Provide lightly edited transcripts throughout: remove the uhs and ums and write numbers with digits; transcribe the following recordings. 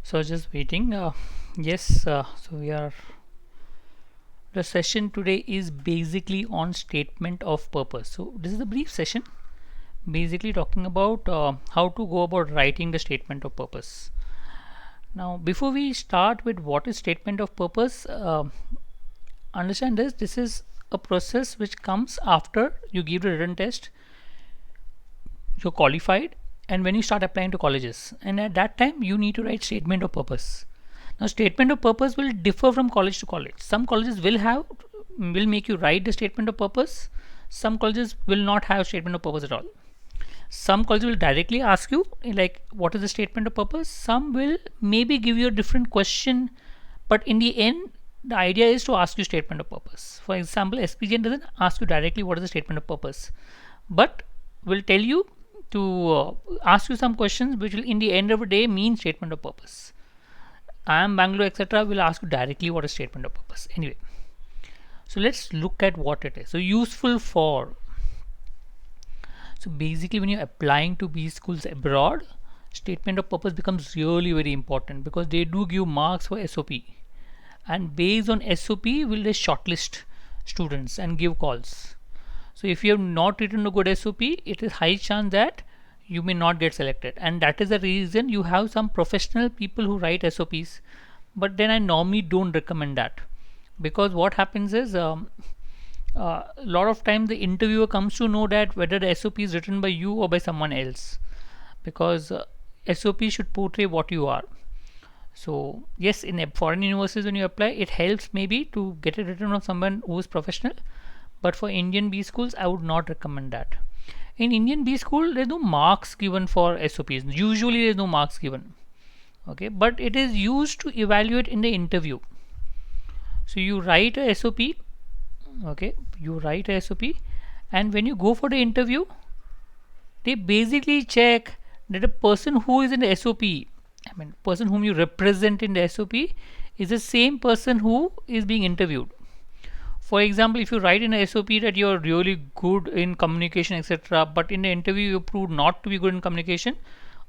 So just waiting. Yes, so we are. The session today is basically on statement of purpose. So this is a brief session, basically talking about how to go about writing the statement of purpose. Now, before we start with what is statement of purpose, understand this. This is a process which comes after you give the written test. You're qualified, and when you start applying to colleges, and at that time you need to write statement of purpose. Now, statement of purpose will differ from college to college. Some colleges will make you write the statement of purpose. Some colleges will not have statement of purpose at all. Some colleges will directly ask you like what is the statement of purpose. Some will maybe give you a different question, but in the end the idea is to ask you statement of purpose. For example, SPGN doesn't ask you directly what is the statement of purpose, but will tell you to ask you some questions which will in the end of the day mean statement of purpose. IIM Bangalore etc. will ask you directly what is statement of purpose. Anyway, so let's look at what it is. So useful for. So basically when you're applying to B schools abroad, statement of purpose becomes really very important because they do give marks for SOP, and based on SOP will they shortlist students and give calls. So if you have not written a good SOP, it is high chance that you may not get selected, and that is the reason you have some professional people who write SOPs. But then I normally don't recommend that, because what happens is a lot of time the interviewer comes to know that whether the SOP is written by you or by someone else, because SOP should portray what you are. So yes, in foreign universities when you apply, it helps maybe to get it written from someone who is professional, but for Indian B schools I would not recommend that. In Indian B school there is no marks given for SOPs. Usually there is no marks given, okay, but it is used to evaluate in the interview. So you write a SOP, okay, you write a SOP, and when you go for the interview they basically check that the person who is in the SOP, I mean person whom you represent in the SOP, is the same person who is being interviewed. For example, if you write in a SOP that you are really good in communication etc., but in the interview you prove not to be good in communication,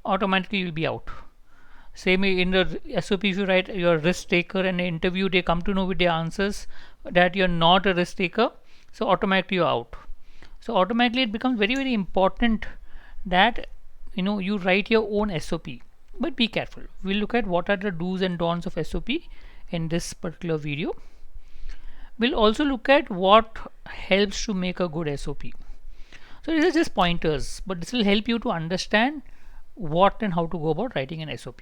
automatically you will be out. Same in the SOP, if you write you're a risk taker, and in the interview they come to know with their answers that you're not a risk taker, so automatically you're out. So automatically it becomes very very important that you write your own SOP. But be careful. We'll look at what are the do's and don'ts of SOP in this particular video. We'll also look at what helps to make a good SOP. So these are just pointers, but this will help you to understand what and how to go about writing an SOP.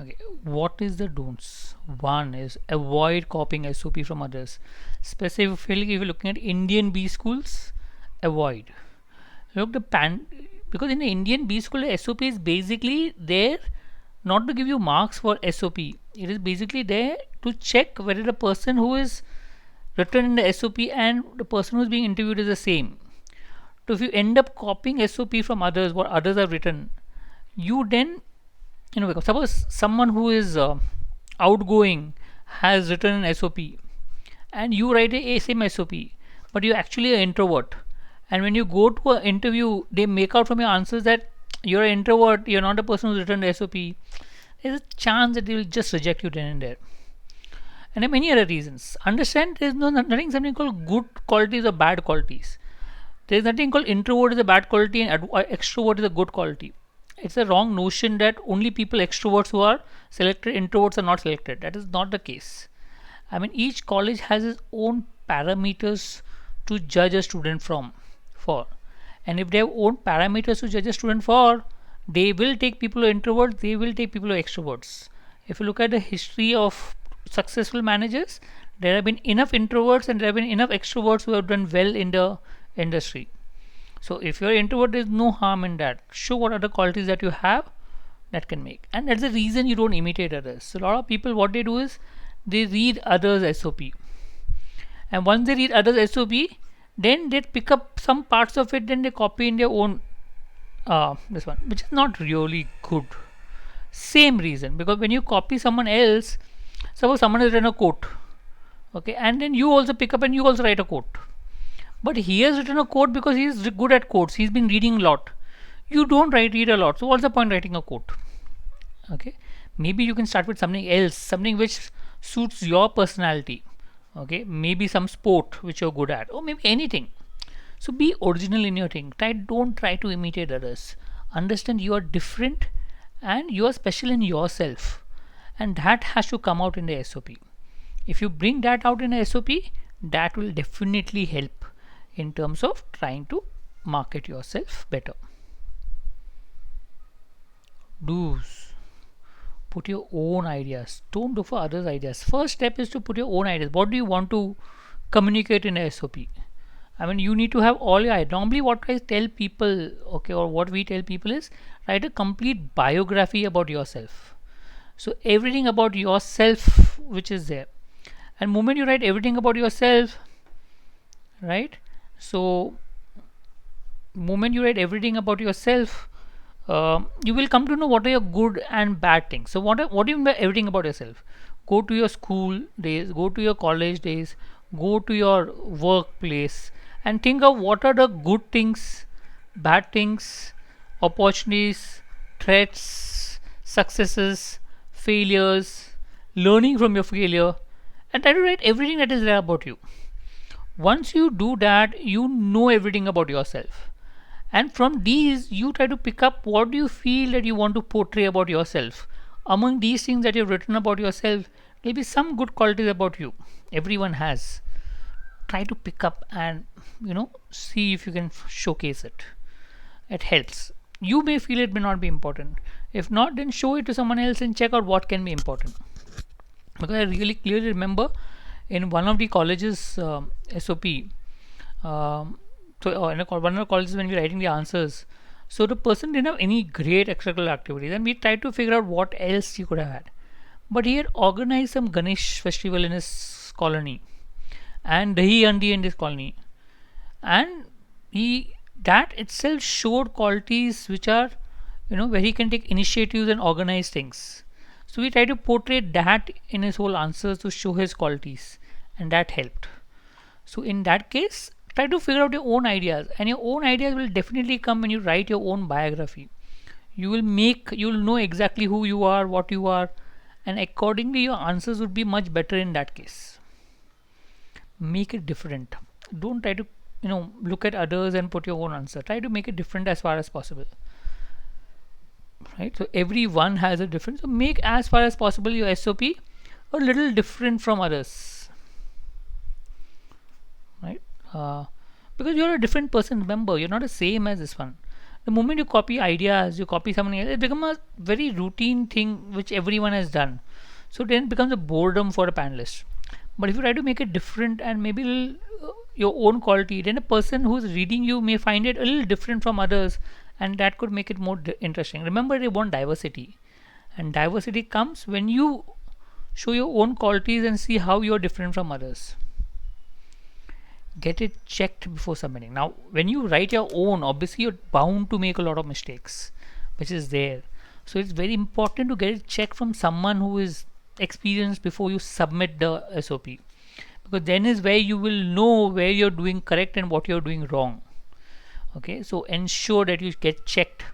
Okay, what is the don'ts? One is avoid copying SOP from others. Specifically, if you're looking at Indian B schools, avoid. Look, because in the Indian B school, the SOP is basically there not to give you marks for SOP. It is basically there to check whether the person who is written in the SOP and the person who is being interviewed is the same. So if you end up copying SOP from others, what others have written, you then, suppose someone who is outgoing has written an SOP, and you write a same SOP, but you're actually an introvert, and when you go to an interview, they make out from your answers that you're an introvert, you're not a person who's written the SOP. There's a chance that they will just reject you then and there. And there are many other reasons. Understand, there's nothing something called good qualities or bad qualities. There's nothing called introvert is a bad quality and extrovert is a good quality. It's a wrong notion that only people extroverts who are selected, introverts are not selected. That is not the case. I mean, each college has its own parameters to judge a student for, and if they have own parameters to judge a student for, they will take people who are introverts, they will take people who are extroverts. If you look at the history of successful managers, there have been enough introverts and there have been enough extroverts who have done well in the industry. So if you're an introvert, there's no harm in that. Show what other qualities that you have that can make, and that's the reason you don't imitate others. So a lot of people, what they do is they read others SOP, and once they read others SOP, then they pick up some parts of it, then they copy in their own this one, which is not really good. Same reason, because when you copy someone else, suppose someone has written a quote, okay, and then you also pick up and you also write a quote, but he has written a quote because he is good at quotes, he's been reading a lot. You don't read a lot, so what's the point writing a quote? Okay, maybe you can start with something else, something which suits your personality. Okay, maybe some sport which you're good at, or maybe anything. So be original in your thing. Don't try to imitate others. Understand you are different and you are special in yourself, and that has to come out in the SOP. If you bring that out in a SOP, that will definitely help in terms of trying to market yourself better. Do's: put your own ideas. Don't do for others' ideas. First step is to put your own ideas. What do you want to communicate in a SOP? I mean, you need to have all your ideas. Normally, what I tell people, okay, or what we tell people is write a complete biography about yourself. So everything about yourself which is there. And moment you write everything about yourself, right? So moment you write everything about yourself, you will come to know what are your good and bad things. So what do you mean by everything about yourself? Go to your school days, go to your college days, go to your workplace, and think of what are the good things, bad things, opportunities, threats, successes, failures, learning from your failure, and try to write everything that is there about you. Once you do that, you know everything about yourself, and from these you try to pick up what do you feel that you want to portray about yourself. Among these things that you've written about yourself, maybe some good qualities about you everyone has. Try to pick up and see if you can showcase it. It helps. You may feel it may not be important. If not, then show it to someone else and check out what can be important. Because I really clearly remember in one of the colleges SOP, in one of the colleges when we were writing the answers, so the person didn't have any great extracurricular activities, and we tried to figure out what else he could have had. But he had organized some Ganesh festival in his colony, and Dahi Handi in his colony, and he that itself showed qualities which are where he can take initiatives and organize things. So we try to portray that in his whole answers to show his qualities, and that helped. So in that case, try to figure out your own ideas, and your own ideas will definitely come when you write your own biography. You will know exactly who you are, what you are, and accordingly your answers would be much better in that case. Make it different. Don't try to look at others and put your own answer. Try to make it different as far as possible, right? So everyone has a difference, so make as far as possible your SOP a little different from others, right? Because you're a different person. Remember, you're not the same as this one. The moment you copy ideas, you copy someone else, it becomes a very routine thing which everyone has done. So then it becomes a boredom for a panelist. But if you try to make it different and maybe your own quality, then a person who's reading you may find it a little different from others, and that could make it more interesting. Remember, they want diversity, and diversity comes when you show your own qualities and see how you're different from others. Get it checked before submitting. Now when you write your own, obviously you're bound to make a lot of mistakes, which is there. So it's very important to get it checked from someone who is experienced before you submit the SOP, because then is where you will know where you're doing correct and what you're doing wrong. Okay, so ensure that you get checked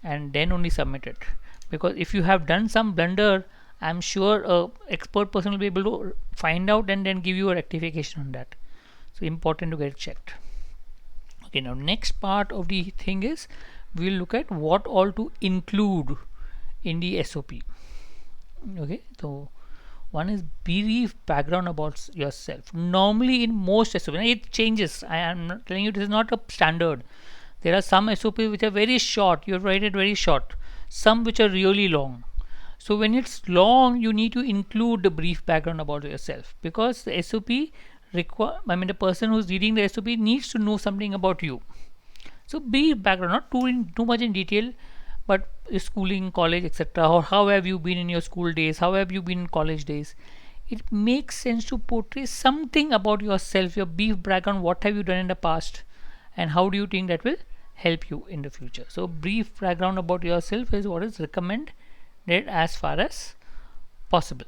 and then only submit it, because if you have done some blunder, I'm sure a expert person will be able to find out and then give you a rectification on that. So important to get it checked. Okay, now next part of the thing is we'll look at what all to include in the SOP. Okay, so one is brief background about yourself. Normally in most SOP, it changes. I am not telling you this is not a standard. There are some SOP which are very short. You write it very short. Some which are really long. So when it's long, you need to include the brief background about yourself, because the SOP the person who's reading the SOP needs to know something about you. So brief background, not too much in detail, but schooling, college, etc., or how have you been in your school days, how have you been in college days. It makes sense to portray something about yourself, your brief background, what have you done in the past, and how do you think that will help you in the future. So brief background about yourself is what is recommended as far as possible.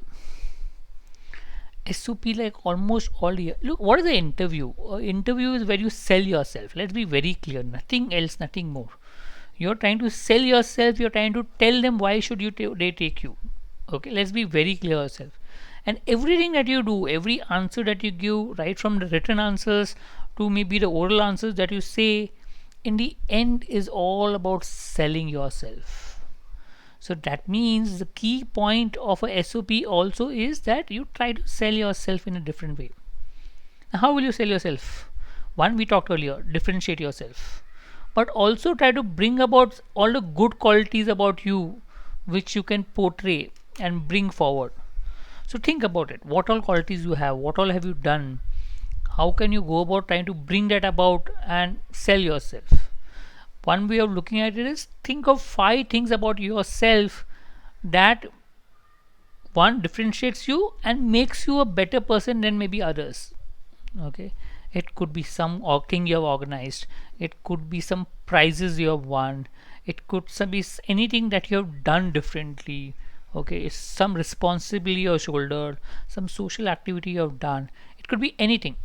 SOP, like almost all the look, what is the interview? Interview is where you sell yourself. Let's be very clear, nothing else, nothing more. You're trying to sell yourself. You're trying to tell them why should they take you. Okay, let's be very clear ourselves. And everything that you do, every answer that you give, right from the written answers to maybe the oral answers that you say, in the end is all about selling yourself. So that means the key point of a SOP also is that you try to sell yourself in a different way. Now, how will you sell yourself? One, we talked earlier, differentiate yourself, but also try to bring about all the good qualities about you which you can portray and bring forward. So think about it. What all qualities you have? What all have you done? How can you go about trying to bring that about and sell yourself? One way of looking at it is think of 5 things about yourself that one differentiates you and makes you a better person than maybe others. Okay, it could be some thing you have organized, it could be some prizes you have won, it could be anything that you have done differently. Okay, it's some responsibility you have shouldered, some social activity you have done, it could be anything.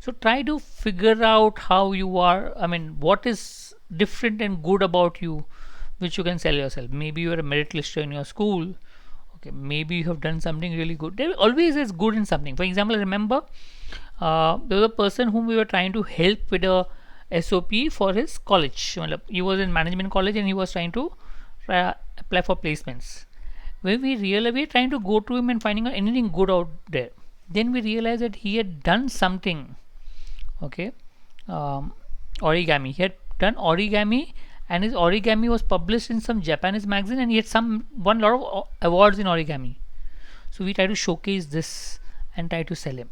So try to figure out how you are, I mean, what is different and good about you which you can sell yourself. Maybe you are a merit lister in your school. Okay, maybe you have done something really good. There always is good in something. For example, remember there was a person whom we were trying to help with a SOP for his college. He was in management college and he was trying to apply for placements. When we realized, we were trying to go to him and finding out anything good out there. Then we realized that he had done something. Okay, origami. He had done origami, and his origami was published in some Japanese magazine, and he had won a lot of awards in origami. So we try to showcase this and try to sell him.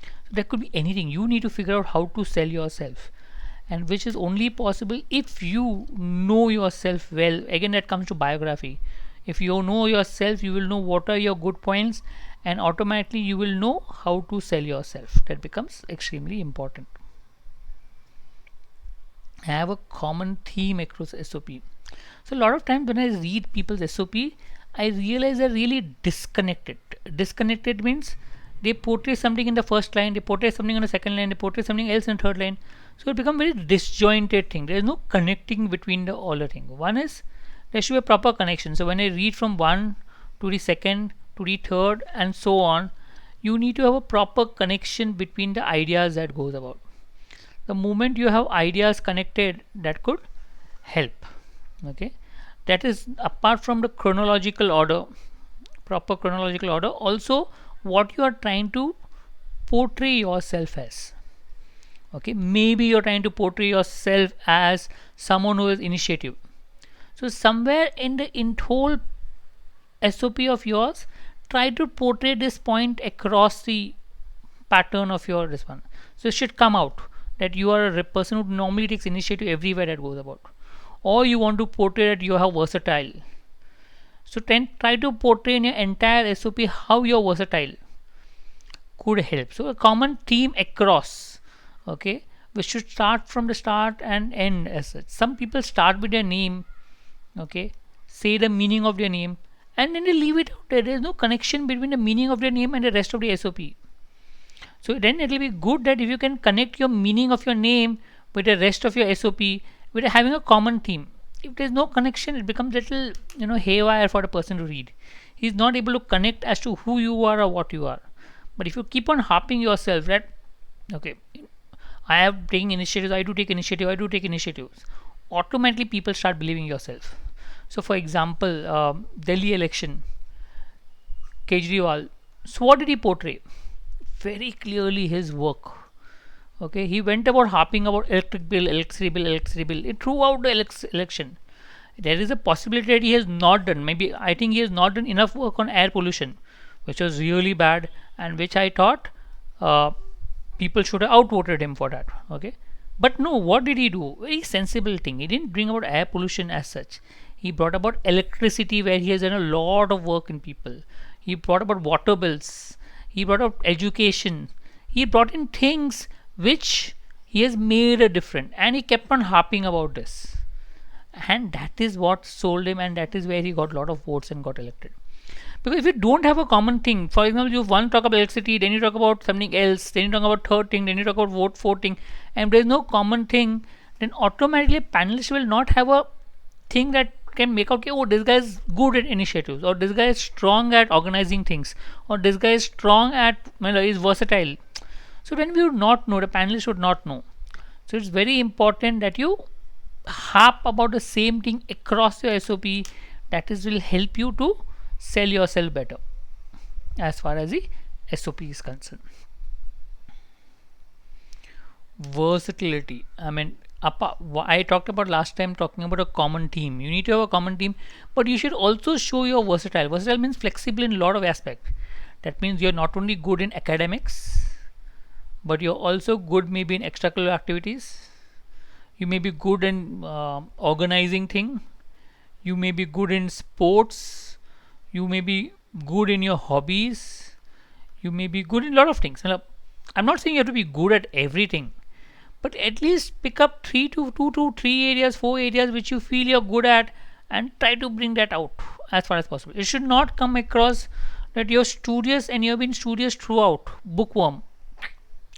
So that could be anything. You need to figure out how to sell yourself, and which is only possible if you know yourself well. Again, that comes to biography. If you know yourself, you will know what are your good points, and automatically you will know how to sell yourself. That becomes extremely important. Have a common theme across SOP. So a lot of times when I read people's SOP, I realize they're really disconnected. Disconnected means they portray something in the first line, they portray something on the second line, they portray something else in the third line. So it becomes very disjointed thing. There is no connecting between all the thing. One is there should be a proper connection. So when I read from one to the second to the third and so on, you need to have a proper connection between the ideas that goes about. The moment you have ideas connected, that could help. Okay, that is apart from the chronological order, proper chronological order, also what you are trying to portray yourself as. Okay, maybe you're trying to portray yourself as someone who is initiative. So somewhere in the whole SOP of yours, try to portray this point across the pattern of your response. So it should come out that you are a person who normally takes initiative everywhere that goes about, or you want to portray that you are versatile. So try to portray in your entire SOP how you're versatile could help. So a common theme across, okay, which should start from the start and end as such. Some people start with their name, okay, say the meaning of their name, and then they leave it out there. There is no connection between the meaning of their name and the rest of the SOP. So then it will be good that if you can connect your meaning of your name with the rest of your SOP with having a common theme. If there is no connection, it becomes little haywire for the person to read. He is not able to connect as to who you are or what you are. But if you keep on harping yourself that okay, I have taken initiatives, I do take initiative, I do take initiatives, automatically people start believing yourself. So for example, Delhi election, Kejriwal. So what did he portray? Very clearly his work. Okay, he went about harping about electric bill, electricity bill, electricity bill throughout the election. There is a possibility that he has not done. Maybe I think he has not done enough work on air pollution, which was really bad, and which I thought people should have outvoted him for that. Okay, but no, what did he do? Very sensible thing. He didn't bring about air pollution as such. He brought about electricity, where he has done a lot of work in people. He brought about water bills. He brought up education. He brought in things which he has made a difference, and he kept on harping about this. And that is what sold him, and that is where he got a lot of votes and got elected. Because if you don't have a common thing, for example, you one talk about electricity, then you talk about something else, then you talk about third thing, then you talk about fourth thing, and there is no common thing, then automatically panelists will not have a thing that can make out, okay, oh, this guy is good at initiatives, or this guy is strong at organizing things, or this guy is strong at, is versatile. So when we would not know, the panelists would not know. So it's very important that you harp about the same thing across your SOP. That is will help you to sell yourself better as far as the SOP is concerned. Versatility. I talked about last time talking about a common theme. You need to have a common theme, but you should also show you're versatile. Versatile means flexible in a lot of aspects. That means you're not only good in academics, but you're also good maybe in extracurricular activities. You may be good in organizing thing. You may be good in sports. You may be good in your hobbies. You may be good in a lot of things. I'm not saying you have to be good at everything, but at least pick up 3 areas, 4 areas which you feel you're good at, and try to bring that out as far as possible. It should not come across that you're studious and you've been studious throughout, bookworm.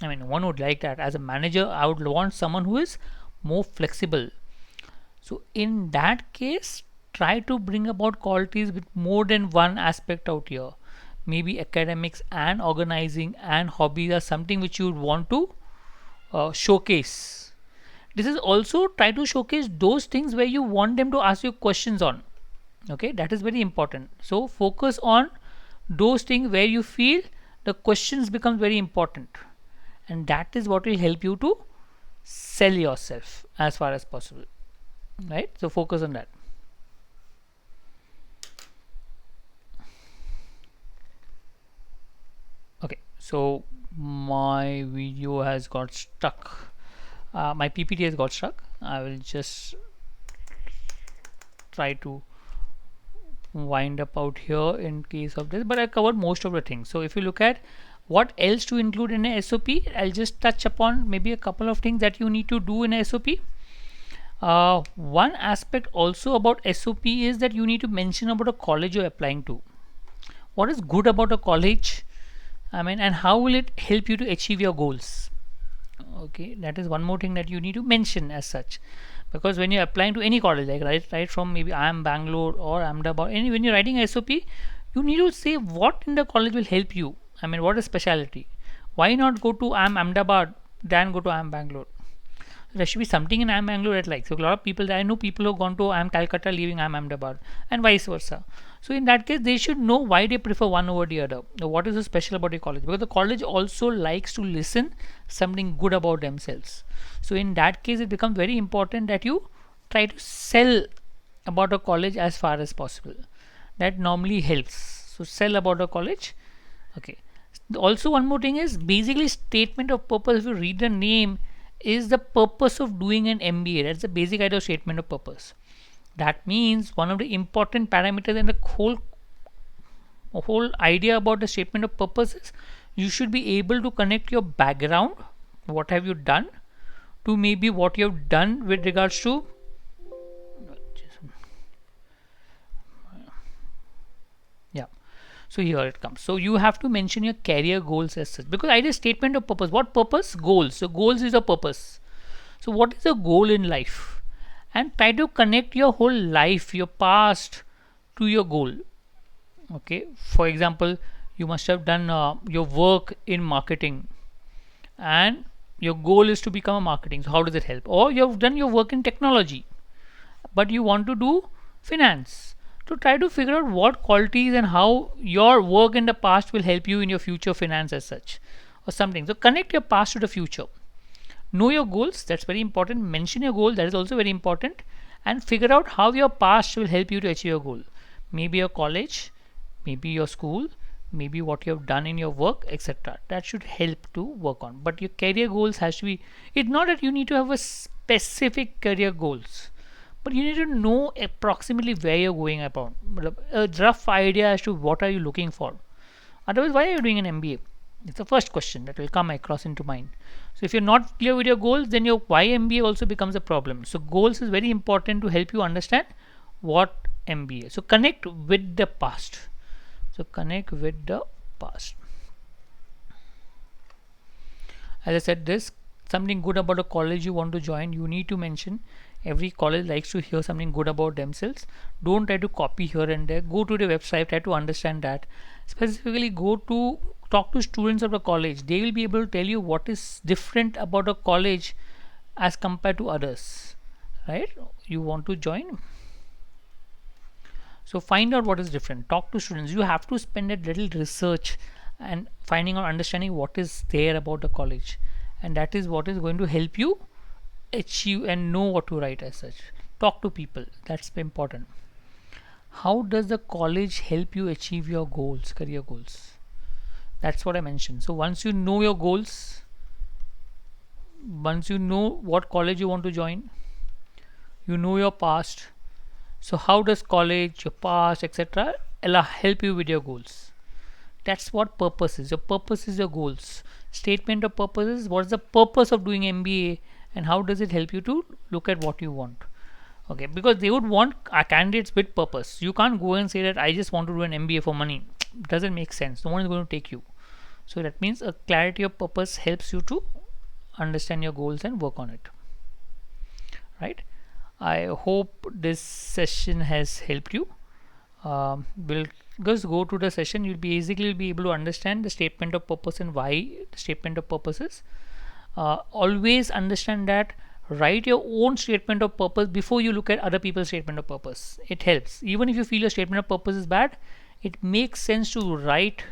One would like that. As a manager, I would want someone who is more flexible. So in that case, try to bring about qualities with more than one aspect out here. Maybe academics and organizing and hobbies are something which you would want to showcase. This is also try to showcase those things where you want them to ask you questions on. Okay, that is very important. So focus on those things where you feel the questions become very important, and that is what will help you to sell yourself as far as possible, right? So focus on that. Okay, so my video has got stuck. My PPT has got stuck. I will just try to wind up out here in case of this, but I covered most of the things. So if you look at what else to include in a SOP, I'll just touch upon maybe a couple of things that you need to do in a SOP. One aspect also about SOP is that you need to mention about a college you're applying to. What is good about a college? And how will it help you to achieve your goals? Okay, that is one more thing that you need to mention as such, because when you're applying to any college, like right from maybe IIM Bangalore or Ahmedabad, when you're writing SOP, you need to say what in the college will help you. What is specialty? Why not go to IIM Ahmedabad than go to IIM Bangalore? There should be something in IIM Bangalore that like. So a lot of people, I know people who have gone to IIM Calcutta leaving IIM Ahmedabad, and vice versa. So in that case, they should know why they prefer one over the other. What is so special about the college? Because the college also likes to listen something good about themselves. So in that case, it becomes very important that you try to sell about a college as far as possible. That normally helps. So sell about a college. Okay. Also, one more thing is basically statement of purpose. If you read the name, is the purpose of doing an MBA. That's the basic idea of statement of purpose. That means one of the important parameters and the whole idea about the statement of purpose is you should be able to connect your background, what have you done, to maybe what you have done with regards to so here it comes. So you have to mention your career goals as such, because idea statement of purpose. What purpose? Goals. So goals is a purpose. So what is a goal in life? And try to connect your whole life, your past, to your goal. Okay, for example, you must have done your work in marketing, and your goal is to become a marketing. So how does it help? Or you have done your work in technology, but you want to do finance. To try to figure out what qualities and how your work in the past will help you in your future finance as such, or something. So connect your past to the future. Know your goals, that's very important. Mention your goal, that is also very important. And figure out how your past will help you to achieve your goal. Maybe your college, maybe your school, maybe what you have done in your work, etc. That should help to work on. But your career goals has to be, it's not that you need to have a specific career goals, but you need to know approximately where you're going about, a rough idea as to what are you looking for. Otherwise, why are you doing an MBA? It's the first question that will come across into mind. So if you're not clear with your goals, then your why MBA also becomes a problem. So goals is very important to help you understand what MBA. So connect with the past. So connect with the past. As I said, this something good about a college you want to join, you need to mention. Every college likes to hear something good about themselves. Don't try to copy here and there. Go to the website, try to understand that. Specifically, go to talk to students of the college. They will be able to tell you what is different about a college as compared to others, right? You want to join, so find out what is different. Talk to students. You have to spend a little research and finding out, understanding what is there about the college, and that is what is going to help you achieve and know what to write as such. Talk to people. That's important. How does the college help you achieve your goals, career goals? That's what I mentioned. So once you know your goals, once you know what college you want to join, you know your past. So how does college, your past, etc. help you with your goals? That's what purpose is. Your purpose is your goals. Statement of purpose is what's the purpose of doing MBA and how does it help you to look at what you want. Okay, because they would want candidates with purpose. You can't go and say that I just want to do an MBA for money. Doesn't make sense. No one is going to take you. So that means a clarity of purpose helps you to understand your goals and work on it. Right? I hope this session has helped you. We'll just go to the session. You'll basically be able to understand the statement of purpose and why the statement of purpose is. Always understand that. Write your own statement of purpose before you look at other people's statement of purpose. It helps. Even if you feel your statement of purpose is bad, it makes sense to write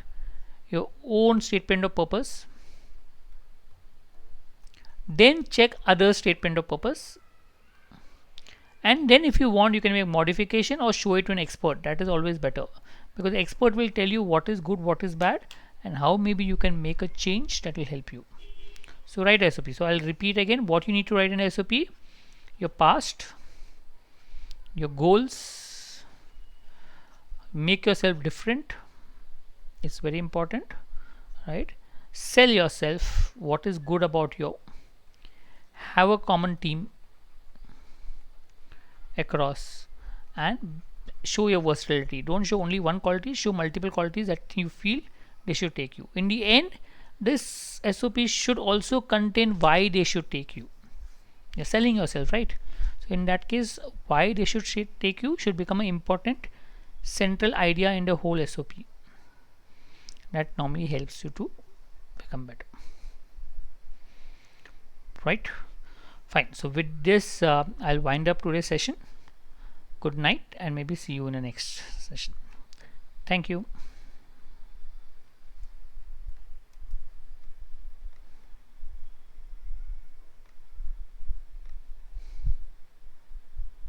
your own statement of purpose. Then check other statement of purpose. And then if you want, you can make modification or show it to an expert. That is always better because the expert will tell you what is good, what is bad, and how maybe you can make a change that will help you. So write SOP. So I'll repeat again what you need to write in SOP: your past, your goals, make yourself different. It's very important, right? Sell yourself, what is good about you. Have a common team across, and show your versatility. Don't show only one quality, show multiple qualities that you feel they should take you. In the end, this SOP should also contain why they should take you. You're selling yourself, right? So in that case, why they should take you should become an important central idea in the whole SOP. That normally helps you to become better, right? Fine. So with this, I'll wind up today's session. Good night, and maybe see you in the next session. Thank you.